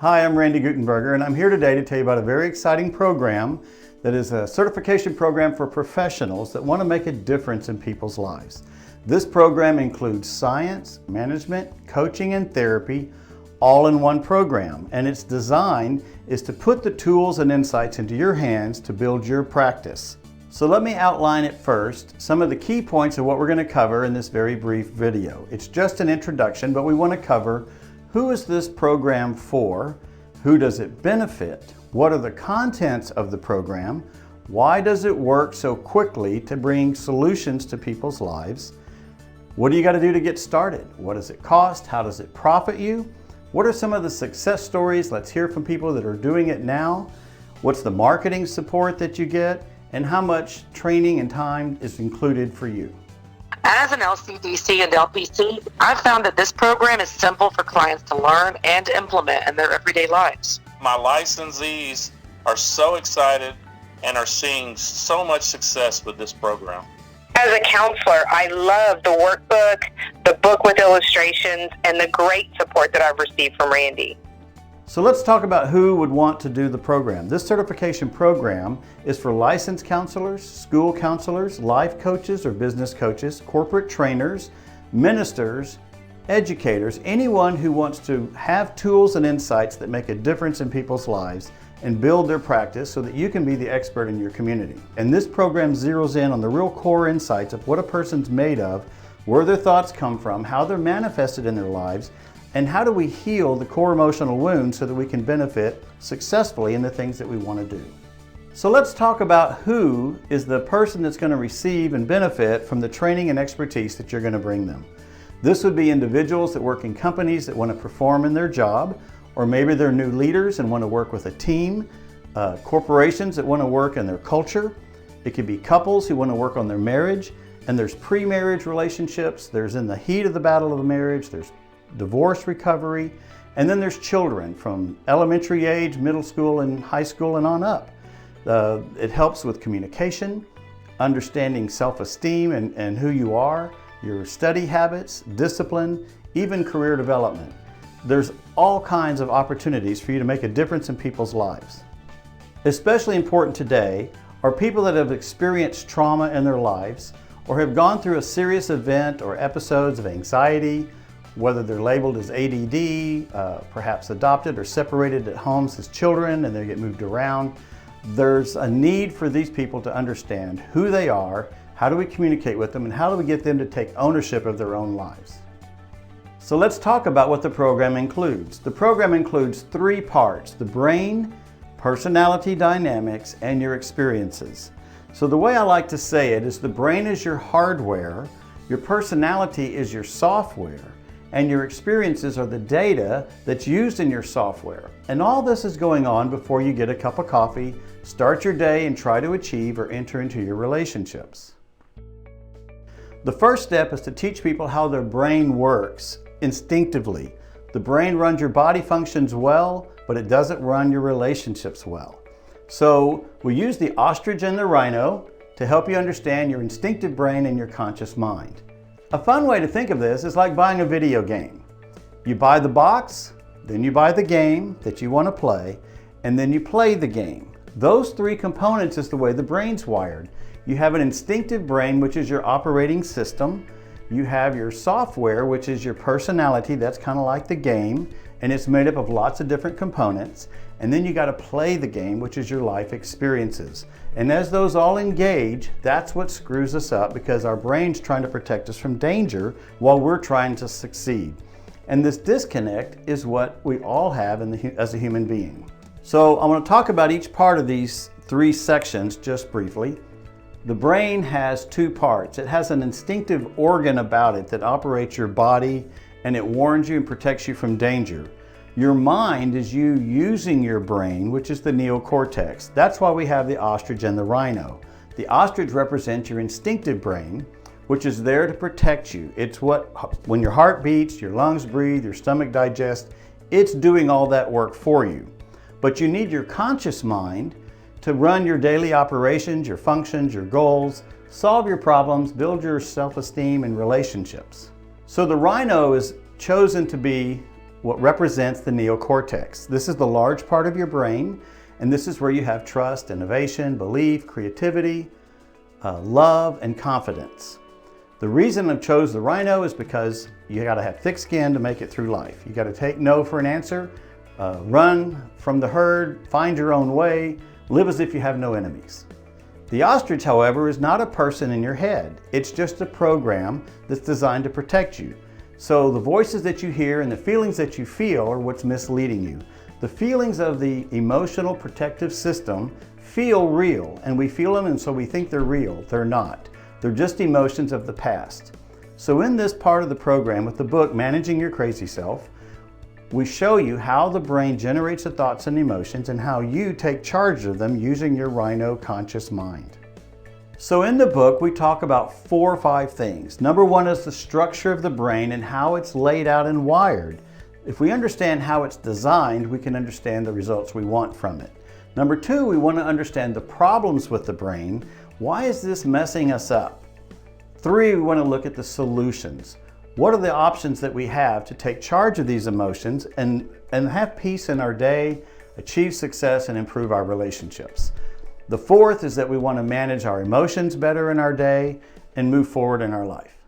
Hi, I'm Randy Gutenberger, and I'm here today to tell you about a very exciting program that is a certification program for professionals that want to make a difference in people's lives. This program includes science, management, coaching, and therapy all in one program, and its design is to put the tools and insights into your hands to build your practice. So let me outline it first, some of the key points of what we're going to cover in this very brief video. It's just an introduction, but we want to cover who is this program for, who does it benefit, what are the contents of the program, why does it work so quickly to bring solutions to people's lives, what do you got to do to get started, what does it cost, how does it profit you, what are some of the success stories, let's hear from people that are doing it now, what's the marketing support that you get, and how much training and time is included for you. As an LCDC and LPC, I've found that this program is simple for clients to learn and to implement in their everyday lives. My licensees are so excited and are seeing so much success with this program. As a counselor, I love the workbook, the book with illustrations, and the great support that I've received from Randy. So let's talk about who would want to do the program. This certification program is for licensed counselors, school counselors, life coaches or business coaches, corporate trainers, ministers, educators, anyone who wants to have tools and insights that make a difference in people's lives and build their practice so that you can be the expert in your community. And this program zeroes in on the real core insights of what a person's made of, where their thoughts come from, how they're manifested in their lives, and how do we heal the core emotional wounds so that we can benefit successfully in the things that we want to do. So let's talk about who is the person that's going to receive and benefit from the training and expertise that you're going to bring them. This would be individuals that work in companies that want to perform in their job, or maybe they're new leaders and want to work with a team, corporations that want to work in their culture. It could be couples who want to work on their marriage, and there's pre-marriage relationships, there's in the heat of the battle of the marriage, there's divorce recovery, and then there's children from elementary age, middle school, and high school and on up. It helps with communication, understanding self-esteem and who you are, your study habits, discipline, even career development. There's all kinds of opportunities for you to make a difference in people's lives. Especially important today are people that have experienced trauma in their lives or have gone through a serious event or episodes of anxiety, whether they're labeled as ADD, perhaps adopted or separated at homes as children and they get moved around. There's a need for these people to understand who they are, how do we communicate with them, and how do we get them to take ownership of their own lives. So let's talk about what the program includes. The program includes 3 parts: the brain, personality dynamics, and your experiences. So the way I like to say it is the brain is your hardware, your personality is your software, and your experiences are the data that's used in your software. And all this is going on before you get a cup of coffee, start your day, and try to achieve or enter into your relationships. The first step is to teach people how their brain works instinctively. The brain runs your body functions well, but it doesn't run your relationships well. So we use the ostrich and the rhino to help you understand your instinctive brain and your conscious mind. A fun way to think of this is like buying a video game. You buy the box, then you buy the game that you want to play, and then you play the game. Those 3 components is the way the brain's wired. You have an instinctive brain, which is your operating system. You have your software, which is your personality. That's kind of like the game, and it's made up of lots of different components. And then you got to play the game, which is your life experiences. And as those all engage, that's what screws us up, because our brain's trying to protect us from danger while we're trying to succeed. And this disconnect is what we all have as a human being. So I'm going to talk about each part of these 3 sections just briefly. The brain has 2 parts. It has an instinctive organ about it that operates your body, and it warns you and protects you from danger. Your mind is you using your brain, which is the neocortex. That's why we have the ostrich and the rhino. The ostrich represents your instinctive brain, which is there to protect you. It's when your heart beats, your lungs breathe, your stomach digests, it's doing all that work for you. But you need your conscious mind to run your daily operations, your functions, your goals, solve your problems, build your self-esteem and relationships. So the rhino is chosen to be what represents the neocortex. This is the large part of your brain, and this is where you have trust, innovation, belief, creativity, love, and confidence. The reason I chose the rhino is because you got to have thick skin to make it through life. You got to take no for an answer, run from the herd, find your own way, live as if you have no enemies. The ostrich, however, is not a person in your head. It's just a program that's designed to protect you. So the voices that you hear and the feelings that you feel are what's misleading you. The feelings of the emotional protective system feel real, and we feel them, and so we think they're real. They're not. They're just emotions of the past. So in this part of the program with the book, Managing Your Crazy Self, we show you how the brain generates the thoughts and emotions and how you take charge of them using your rhino conscious mind. So in the book, we talk about 4 or 5 things. Number 1 is the structure of the brain and how it's laid out and wired. If we understand how it's designed, we can understand the results we want from it. Number 2, we want to understand the problems with the brain. Why is this messing us up? 3, we want to look at the solutions. What are the options that we have to take charge of these emotions and have peace in our day, achieve success, and improve our relationships? The 4th is that we want to manage our emotions better in our day and move forward in our life.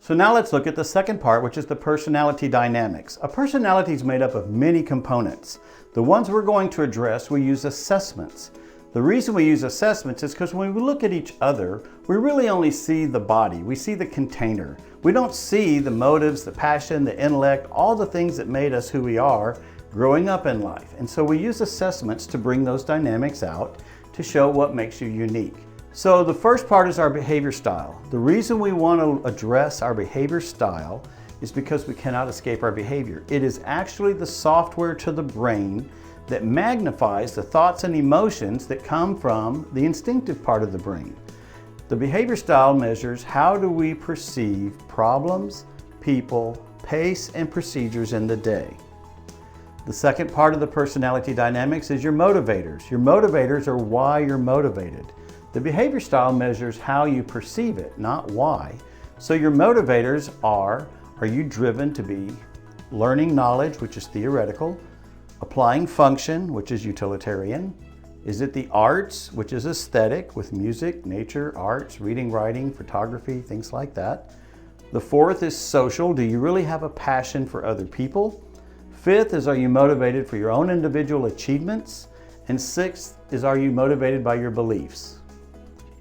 So now let's look at the second part, which is the personality dynamics. A personality is made up of many components. The ones we're going to address, we use assessments. The reason we use assessments is because when we look at each other, we really only see the body. We see the container. We don't see the motives, the passion, the intellect, all the things that made us who we are growing up in life. And so we use assessments to bring those dynamics out to show what makes you unique. So the first part is our behavior style. The reason we want to address our behavior style is because we cannot escape our behavior. It is actually the software to the brain that magnifies the thoughts and emotions that come from the instinctive part of the brain. The behavior style measures how do we perceive problems, people, pace, and procedures in the day. The second part of the personality dynamics is your motivators. Your motivators are why you're motivated. The behavior style measures how you perceive it, not why. So your motivators are you driven to be learning knowledge, which is theoretical, applying function, which is utilitarian? Is it the arts, which is aesthetic, with music, nature, arts, reading, writing, photography, things like that? The 4th is social. Do you really have a passion for other people? 5th is, are you motivated for your own individual achievements? And 6th is, are you motivated by your beliefs?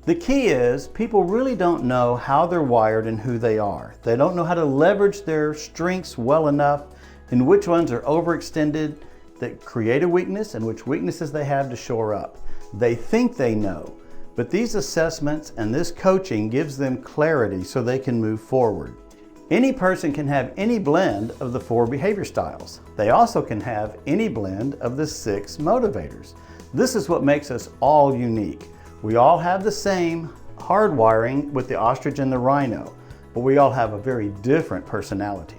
The key is, people really don't know how they're wired and who they are. They don't know how to leverage their strengths well enough and which ones are overextended that create a weakness and which weaknesses they have to shore up. They think they know, but these assessments and this coaching gives them clarity so they can move forward. Any person can have any blend of the 4 behavior styles. They also can have any blend of the 6 motivators. This is what makes us all unique. We all have the same hardwiring with the ostrich and the rhino, but we all have a very different personality.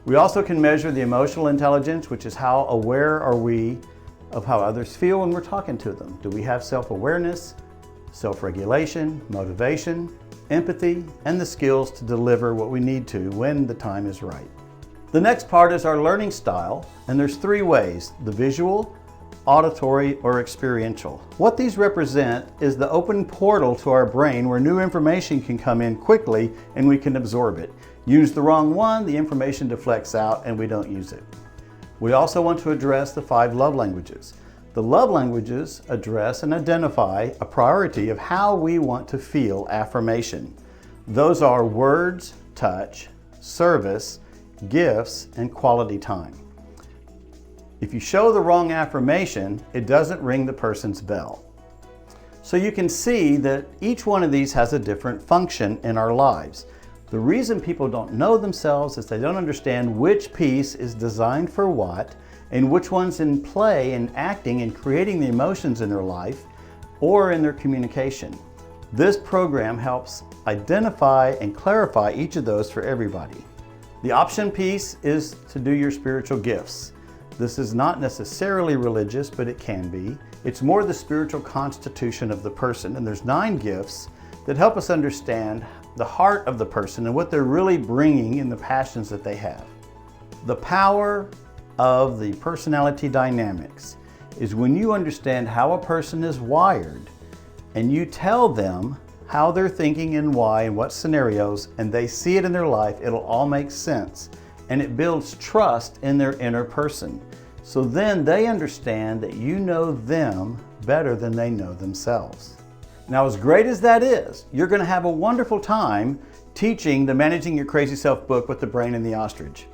We also can measure the emotional intelligence, which is how aware are we of how others feel when we're talking to them. Do we have self-awareness, self-regulation, motivation, empathy, and the skills to deliver what we need to when the time is right? The next part is our learning style, and there's 3 ways: the visual, auditory, or experiential. What these represent is the open portal to our brain where new information can come in quickly and we can absorb it. Use the wrong one, the information deflects out and we don't use it. We also want to address the 5 love languages. The love languages address and identify a priority of how we want to feel affirmation. Those are words, touch, service, gifts, and quality time. If you show the wrong affirmation, it doesn't ring the person's bell. So you can see that each one of these has a different function in our lives. The reason people don't know themselves is they don't understand which piece is designed for what and which one's in play and acting and creating the emotions in their life or in their communication. This program helps identify and clarify each of those for everybody. The option piece is to do your spiritual gifts. This is not necessarily religious, but it can be. It's more the spiritual constitution of the person, and there's 9 gifts that help us understand the heart of the person and what they're really bringing in the passions that they have. The power of the personality dynamics is when you understand how a person is wired and you tell them how they're thinking and why and what scenarios, and they see it in their life, it'll all make sense. And it builds trust in their inner person. So then they understand that you know them better than they know themselves. Now, as great as that is, you're going to have a wonderful time teaching the Managing Your Crazy Self book with the brain and the ostrich.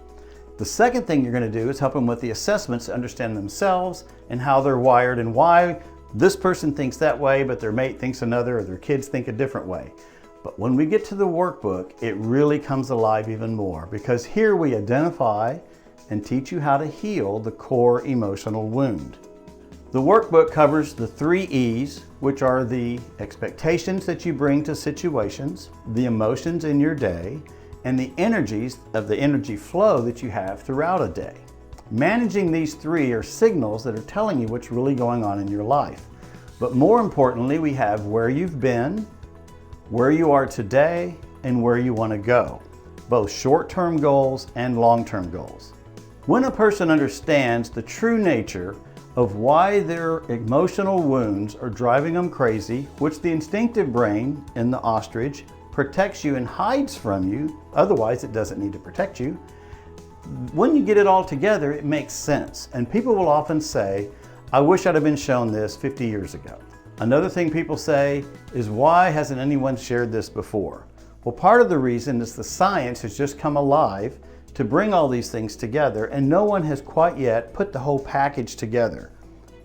The second thing you're going to do is help them with the assessments to understand themselves and how they're wired and why this person thinks that way, but their mate thinks another, or their kids think a different way. But when we get to the workbook, it really comes alive even more, because here we identify and teach you how to heal the core emotional wound. The workbook covers the 3 E's, which are the expectations that you bring to situations, the emotions in your day, and the energies of the energy flow that you have throughout a day. Managing these 3 are signals that are telling you what's really going on in your life. But more importantly, we have where you've been, where you are today, and where you want to go, both short-term goals and long-term goals. When a person understands the true nature of why their emotional wounds are driving them crazy, which the instinctive brain in the ostrich protects you and hides from you, otherwise it doesn't need to protect you. When you get it all together, it makes sense. And people will often say, I wish I'd have been shown this 50 years ago. Another thing people say is, why hasn't anyone shared this before? Well, part of the reason is the science has just come alive to bring all these things together, and no one has quite yet put the whole package together.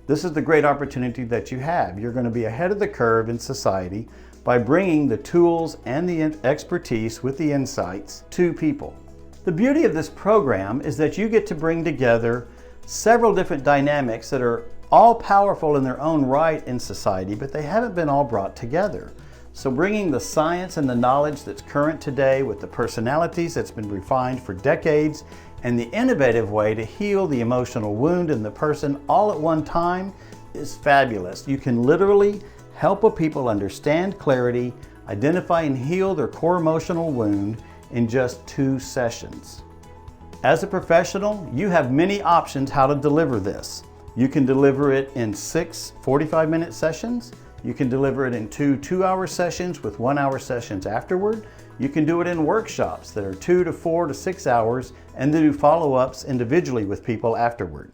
This is the great opportunity that you have. You're going to be ahead of the curve in society by bringing the tools and the expertise with the insights to people. The beauty of this program is that you get to bring together several different dynamics that are all powerful in their own right in society, but they haven't been all brought together. So bringing the science and the knowledge that's current today with the personalities that's been refined for decades and the innovative way to heal the emotional wound in the person all at one time is fabulous. You can literally help a people understand clarity, identify and heal their core emotional wound in just 2 sessions. As a professional, you have many options how to deliver this. You can deliver it in 6 45-minute sessions. You can deliver it in 2 2-hour sessions with 1-hour sessions afterward. You can do it in workshops that are 2 to 4 to 6 hours, and then do follow-ups individually with people afterward.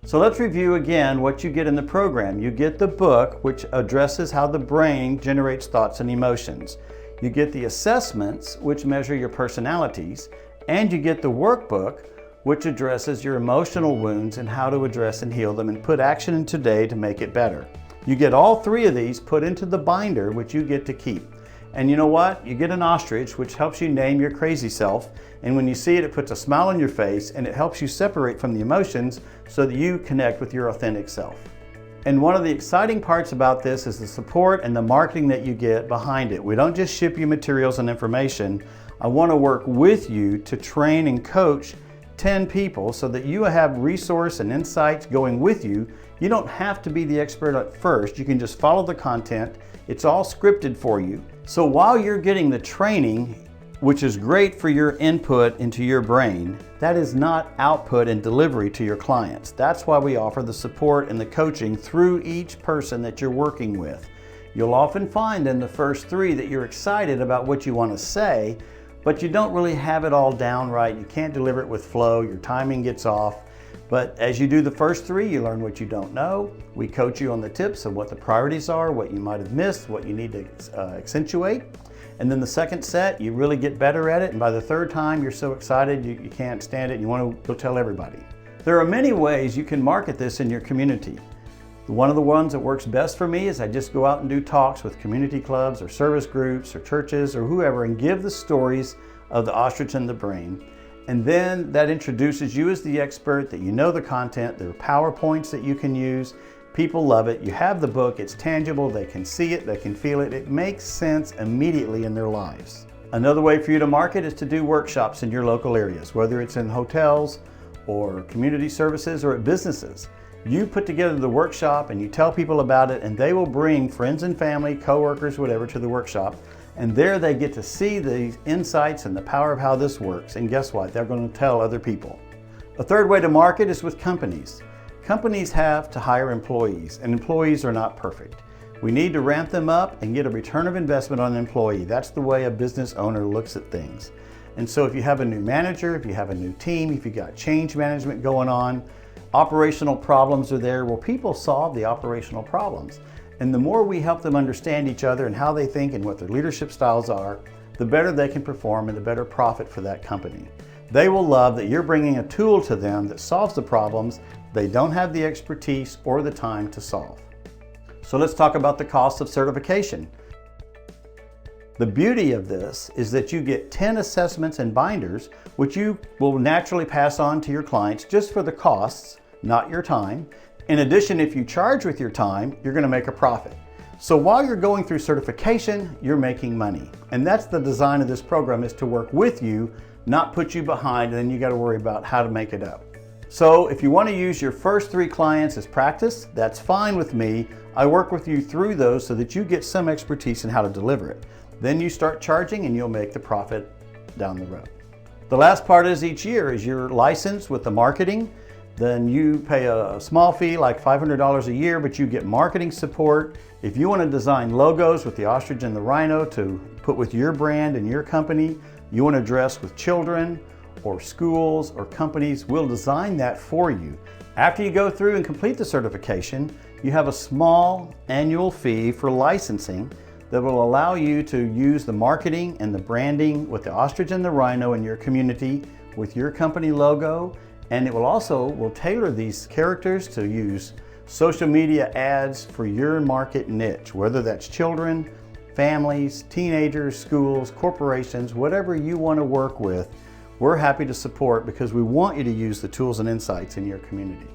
So let's review again what you get in the program. You get the book, which addresses how the brain generates thoughts and emotions. You get the assessments, which measure your personalities, and you get the workbook, which addresses your emotional wounds and how to address and heal them and put action in today to make it better. You get all 3 of these put into the binder, which you get to keep. And you know what? You get an ostrich, which helps you name your crazy self. And when you see it, it puts a smile on your face and it helps you separate from the emotions so that you connect with your authentic self. And one of the exciting parts about this is the support and the marketing that you get behind it. We don't just ship you materials and information. I want to work with you to train and coach 10 people so that you have resource and insights going with you. You don't have to be the expert at first. You can just follow the content. It's all scripted for you. So while you're getting the training, which is great for your input into your brain, that is not output and delivery to your clients. That's why we offer the support and the coaching through each person that you're working with. You'll often find in the first 3 that you're excited about what you want to say, but you don't really have it all down right. You can't deliver it with flow. Your timing gets off. But as you do the first 3, you learn what you don't know. We coach you on the tips of what the priorities are, what you might have missed, what you need to accentuate. And then the second set, you really get better at it. And by the 3rd time, you're so excited, you can't stand it. You want to go tell everybody. There are many ways you can market this in your community. One of the ones that works best for me is I just go out and do talks with community clubs or service groups or churches or whoever and give the stories of the ostrich and the brain. And then that introduces you as the expert, that you know the content, there are PowerPoints that you can use. People love it. You have the book, it's tangible, they can see it, they can feel it. It makes sense immediately in their lives. Another way for you to market is to do workshops in your local areas, whether it's in hotels or community services or at businesses. You put together the workshop and you tell people about it, and they will bring friends and family, coworkers, whatever, to the workshop. And there they get to see the insights and the power of how this works. And guess what? They're going to tell other people. A third way to market is with companies. Companies have to hire employees, and employees are not perfect. We need to ramp them up and get a return of investment on an employee. That's the way a business owner looks at things. And so if you have a new manager, if you have a new team, if you got change management going on, operational problems are there, well, people solve the operational problems. And the more we help them understand each other and how they think and what their leadership styles are, the better they can perform and the better profit for that company. They will love that you're bringing a tool to them that solves the problems they don't have the expertise or the time to solve. So let's talk about the cost of certification. The beauty of this is that you get 10 assessments and binders, which you will naturally pass on to your clients just for the costs, not your time. In addition, if you charge with your time, you're going to make a profit. So while you're going through certification, you're making money. And that's the design of this program, is to work with you, not put you behind, and then you got to worry about how to make it up. So if you want to use your first 3 clients as practice, that's fine with me. I work with you through those so that you get some expertise in how to deliver it. Then you start charging and you'll make the profit down the road. The last part is each year is your license with the marketing. Then you pay a small fee, like $500 a year, but you get marketing support. If you want to design logos with the ostrich and the rhino to put with your brand and your company, you want to dress with children or schools or companies, we'll design that for you. After you go through and complete the certification, you have a small annual fee for licensing that will allow you to use the marketing and the branding with the ostrich and the rhino in your community with your company logo. And it will also tailor these characters to use social media ads for your market niche, whether that's children, families, teenagers, schools, corporations, whatever you want to work with, we're happy to support because we want you to use the tools and insights in your community.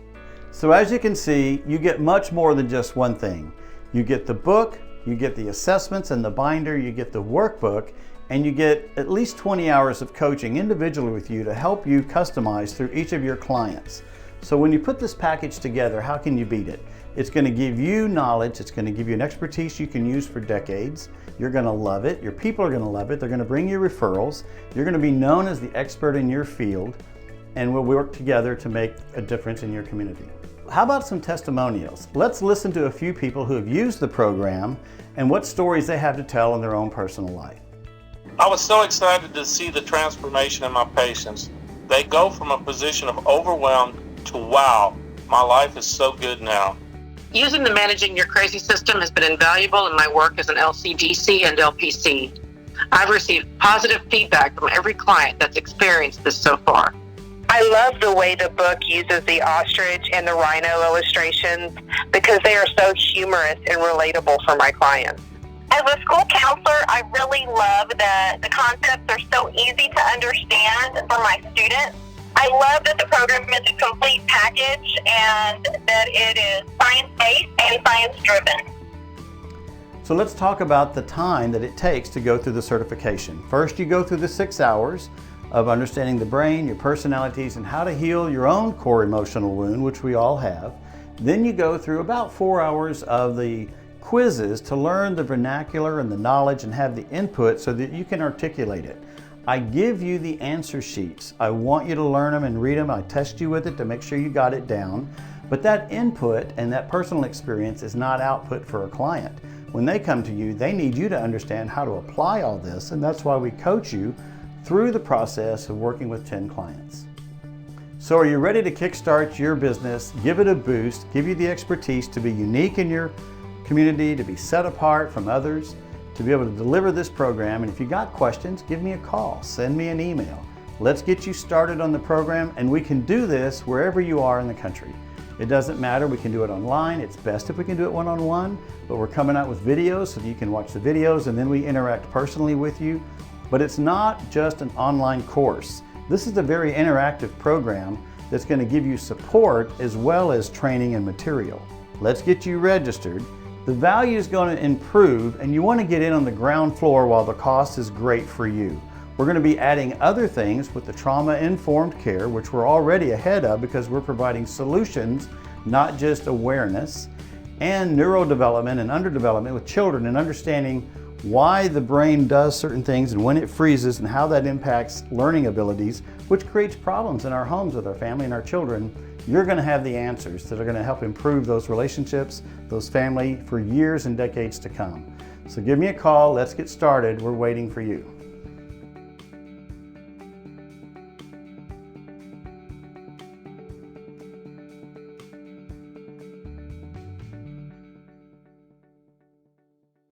So as you can see, you get much more than just one thing. You get the book, you get the assessments and the binder, you get the workbook, and you get at least 20 hours of coaching individually with you to help you customize through each of your clients. So when you put this package together, how can you beat it? It's going to give you knowledge, it's going to give you an expertise you can use for decades. You're going to love it, your people are going to love it, they're going to bring you referrals, you're going to be known as the expert in your field, and we'll work together to make a difference in your community. How about some testimonials? Let's listen to a few people who have used the program and what stories they have to tell in their own personal life. I was so excited to see the transformation in my patients. They go from a position of overwhelmed to, wow, my life is so good now. Using the Managing Your Crazy system has been invaluable in my work as an LCDC and LPC. I've received positive feedback from every client that's experienced this so far. I love the way the book uses the ostrich and the rhino illustrations because they are so humorous and relatable for my clients. As a school counselor, I really love that the concepts are so easy to understand for my students. I love that the program is a complete package and that it is science-based and science-driven. So let's talk about the time that it takes to go through the certification. First, you go through the 6 hours of understanding the brain, your personalities, and how to heal your own core emotional wound, which we all have. Then you go through about 4 hours of the quizzes to learn the vernacular and the knowledge and have the input so that you can articulate it. I give you the answer sheets. I want you to learn them and read them. I test you with it to make sure you got it down. But that input and that personal experience is not output for a client. When they come to you, they need you to understand how to apply all this, and that's why we coach you through the process of working with 10 clients. So are you ready to kickstart your business, give it a boost, give you the expertise to be unique in your community, to be set apart from others, to be able to deliver this program? And if you got questions, give me a call, send me an email. Let's get you started on the program, and we can do this wherever you are in the country. It doesn't matter, we can do it online. It's best if we can do it one-on-one, but we're coming out with videos so that you can watch the videos and then we interact personally with you. But it's not just an online course. This is a very interactive program that's going to give you support as well as training and material. Let's get you registered. The value is going to improve, and you want to get in on the ground floor while the cost is great for you. We're going to be adding other things with the trauma-informed care, which we're already ahead of because we're providing solutions, not just awareness, and neurodevelopment and underdevelopment with children and understanding why the brain does certain things and when it freezes and how that impacts learning abilities, which creates problems in our homes with our family and our children, you're going to have the answers that are going to help improve those relationships, those family for years and decades to come. So give me a call. Let's get started. We're waiting for you.